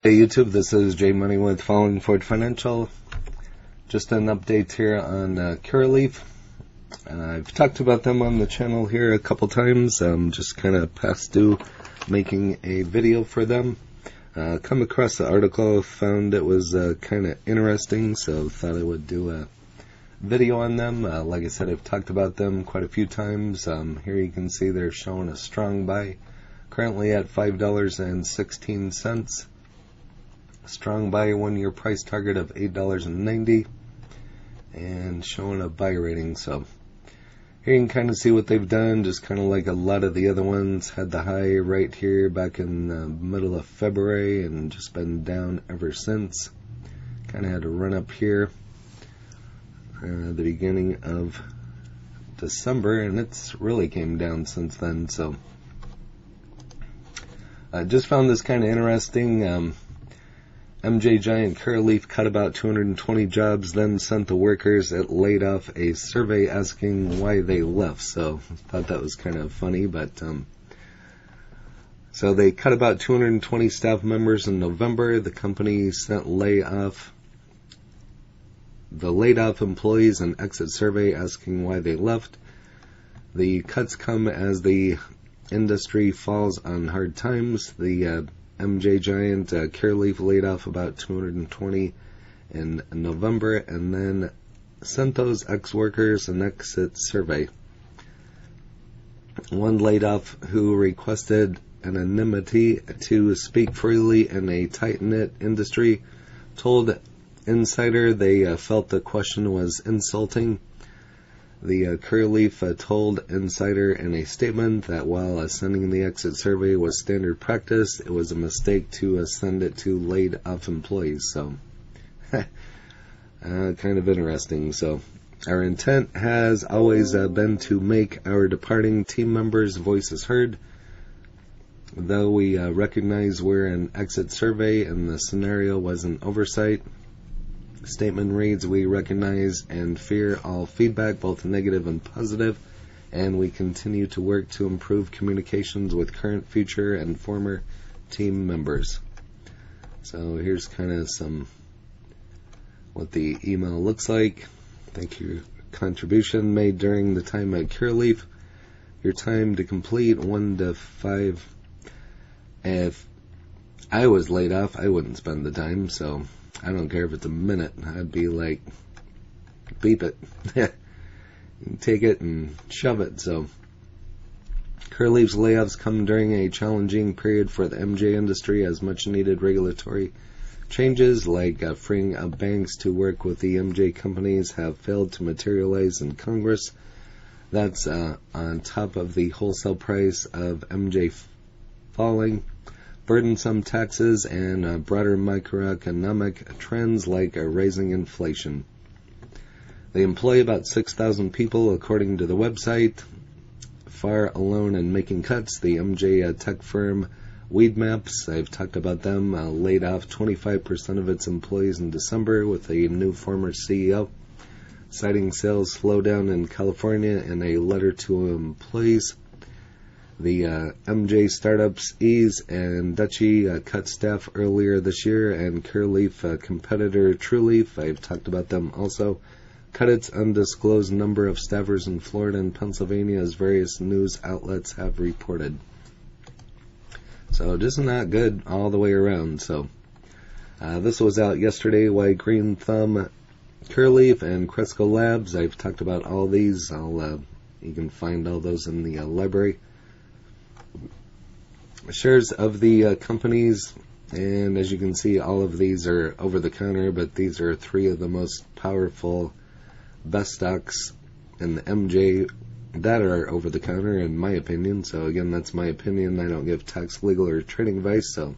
Hey YouTube, this is Jay Money with Falling Forward Financial. Just an update here on Curaleaf. I've talked about them on the channel here a couple times. Just kind of past due making a video for them. Come across the article, found it was kind of interesting, so thought I would do a video on them. Like I said, I've talked about them quite a few times. Here you can see they're showing a strong buy, currently at $5.16. Strong buy, 1 year price target of $8.90, and showing a buy rating. So here you can kind of see what they've done, just kind of like a lot of the other ones. Had the high right here back in the middle of February and just been down ever since. Kind of had a run up here the beginning of December, and it's really came down since then. So I just found this kind of interesting. MJ Giant Curaleaf cut about 220 jobs, then sent the workers it laid off a survey asking why they left. So I thought that was kind of funny, but so they cut about 220 staff members in November. The company sent laid off employees an exit survey asking why they left. The cuts come as the industry falls on hard times. The MJ Giant Curaleaf laid off about 220 in November and then sent those ex-workers an exit survey. One laid off who requested anonymity to speak freely in a tight-knit industry told Insider they felt the question was insulting. The Curaleaf told Insider in a statement that while sending the exit survey was standard practice, it was a mistake to send it to laid-off employees. So, kind of interesting. So, our intent has always been to make our departing team members' voices heard. Though we recognize we're an exit survey and the scenario was an oversight. Statement reads, we recognize and fear all feedback, both negative and positive, and we continue to work to improve communications with current, future, and former team members. So here's kind of what the email looks like. Thank you. Contribution made during the time at Curaleaf. Your time to complete 1 to 5. If I was laid off, I wouldn't spend the time, so I don't care if it's a minute. I'd be like, beep it. Take it and shove it. So, Curaleaf's layoffs come during a challenging period for the MJ industry as much needed regulatory changes like freeing up banks to work with the MJ companies have failed to materialize in Congress. That's on top of the wholesale price of MJ falling, burdensome taxes, and broader macroeconomic trends like raising inflation. They employ about 6,000 people, according to the website. Far alone in making cuts, the MJ tech firm Weedmaps, I've talked about them, laid off 25% of its employees in December with a new former CEO, citing sales slowdown in California in a letter to employees. The MJ startups Ease and Dutchie cut staff earlier this year, and Curaleaf competitor TrueLeaf, I've talked about them also, cut its undisclosed number of staffers in Florida and Pennsylvania, as various news outlets have reported. So just not good all the way around. So this was out yesterday. Why Green Thumb, Curaleaf, and Cresco Labs. I've talked about all these. You can find all those in the library. Shares of the companies, and as you can see, all of these are over the counter, but these are 3 of the most powerful, best stocks in the MJ that are over the counter, in my opinion. So again, that's my opinion. I don't give tax, legal, or trading advice, so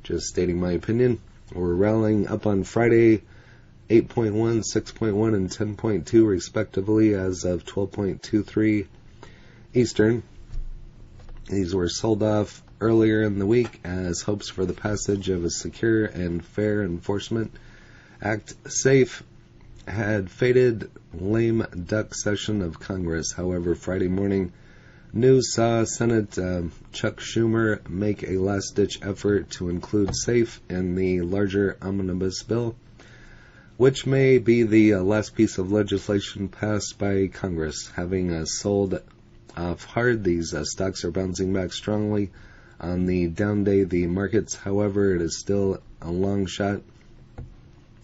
just stating my opinion. We're rallying up on Friday, 8.1, 6.1, and 10.2 respectively as of 12.23 Eastern. These were sold off earlier in the week as hopes for the passage of a secure and fair enforcement act safe had faded. Lame duck session of Congress. However, Friday morning News saw Senate Chuck Schumer make a last-ditch effort to include SAFE in the larger omnibus bill, which may be the last piece of legislation passed by Congress. Having sold off hard, these stocks are bouncing back strongly on the down day. The markets, however, it is still a long shot.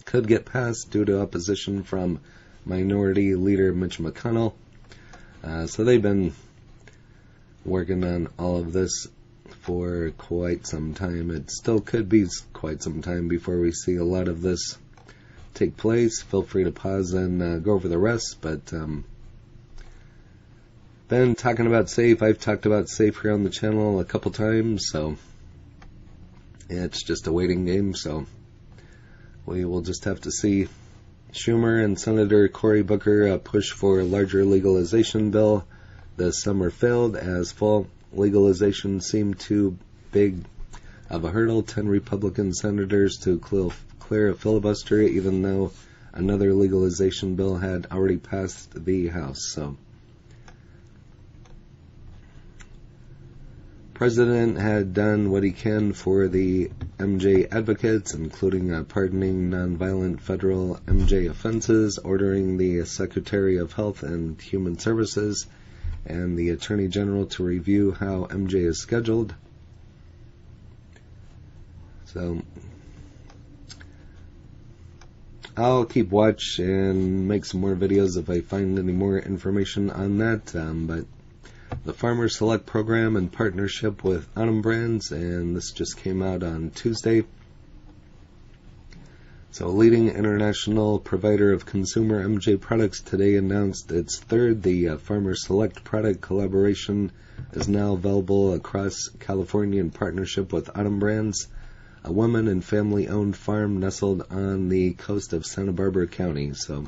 Could get passed due to opposition from Minority Leader Mitch McConnell. So they've been working on all of this for quite some time. It still could be quite some time before we see a lot of this take place. Feel free to pause and go over the rest, but been talking about SAFE. I've talked about SAFE here on the channel a couple times, so it's just a waiting game, so we will just have to see. Schumer and Senator Cory Booker push for a larger legalization bill this summer failed as full legalization seemed too big of a hurdle. 10 Republican senators to clear a filibuster, even though another legalization bill had already passed the House. So, President had done what he can for the MJ advocates, including pardoning nonviolent federal MJ offenses, ordering the Secretary of Health and Human Services and the Attorney General to review how MJ is scheduled. So, I'll keep watch and make some more videos if I find any more information on that, but the Farmer Select program in partnership with Autumn Brands, and this just came out on Tuesday. So, a leading international provider of consumer MJ products today announced its third. The Farmer Select product collaboration is now available across California in partnership with Autumn Brands, a woman and family-owned farm nestled on the coast of Santa Barbara County. So,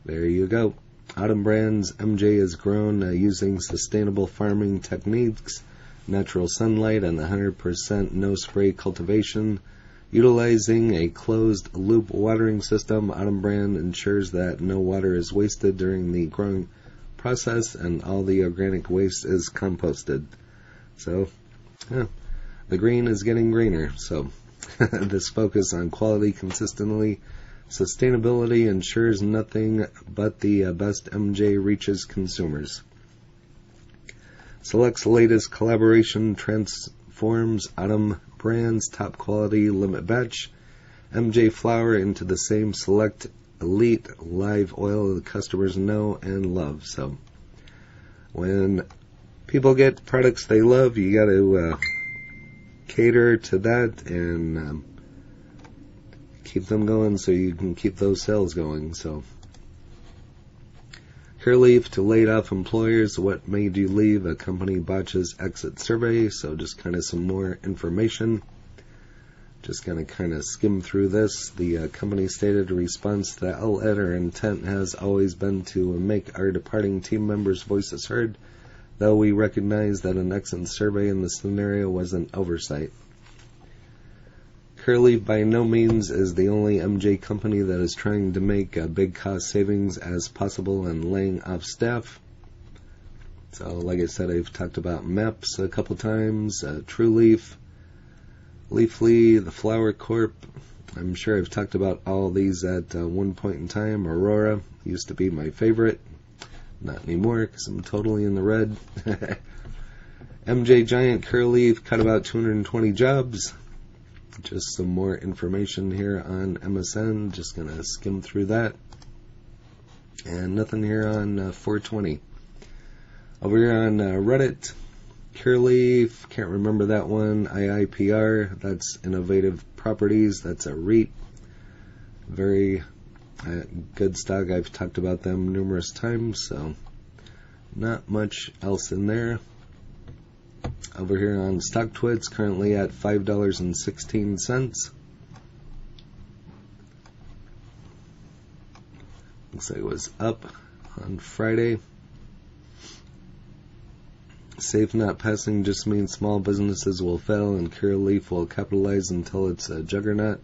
there you go. Autumn Brands MJ is grown using sustainable farming techniques, natural sunlight, and 100% no-spray cultivation. Utilizing a closed-loop watering system, Autumn Brand ensures that no water is wasted during the growing process and all the organic waste is composted. So, the green is getting greener. So, this focus on quality, consistently, sustainability ensures nothing but the best MJ reaches consumers. Select's latest collaboration transforms Autumn Brands top quality limit batch MJ flour into the same Select elite live oil the customers know and love. So when people get products they love, you got to cater to that and keep them going so you can keep those sales going. So, Curaleaf to laid off employers. What made you leave? A company botches exit survey. So just kind of some more information. Just going to kind of skim through this. The company stated a response to the outlet, our intent has always been to make our departing team members' voices heard, though we recognize that an exit survey in this scenario was an oversight. Curaleaf by no means is the only MJ company that is trying to make big cost savings as possible and laying off staff. So, like I said, I've talked about MEPS a couple times, TrueLeaf, Leafly, the Flower Corp. I'm sure I've talked about all these at one point in time. Aurora used to be my favorite. Not anymore because I'm totally in the red. MJ Giant Curaleaf cut about 220 jobs. Just some more information here on MSN. Just going to skim through that. And nothing here on 420. Over here on Reddit, Curaleaf, can't remember that one. IIPR, that's Innovative Properties. That's a REIT. Very good stock. I've talked about them numerous times, so not much else in there. Over here on StockTwits, currently at $5.16. Looks like it was up on Friday. Safe not passing just means small businesses will fail and Curaleaf will capitalize until it's a juggernaut.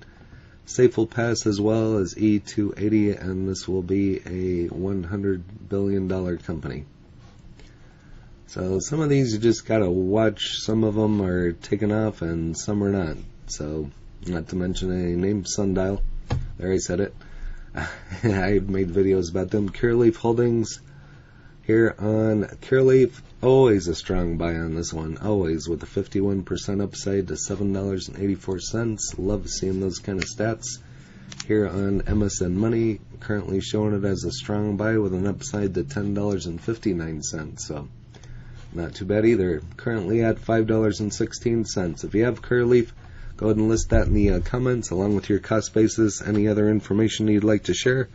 Safe will pass as well as E280 and this will be a $100 billion company. So some of these you just gotta watch. Some of them are taken off and some are not. So not to mention a name, Sundial. There, I said it. I made videos about them. Curaleaf Holdings here on Curaleaf. Always a strong buy on this one. Always, with a 51% upside to $7.84. Love seeing those kind of stats. Here on MSN Money, currently showing it as a strong buy with an upside to $10.59. So not too bad either. Currently at $5.16. If you have Curaleaf, go ahead and list that in the comments along with your cost basis, any other information you'd like to share.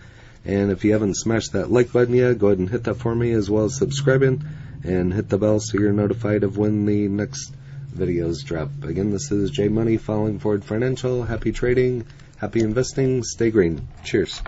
And if you haven't smashed that like button yet, go ahead and hit that for me, as well as subscribing and hit the bell so you're notified of when the next videos drop. Again, this is J Money, Falling Forward Financial. Happy trading, happy investing, stay green. Cheers.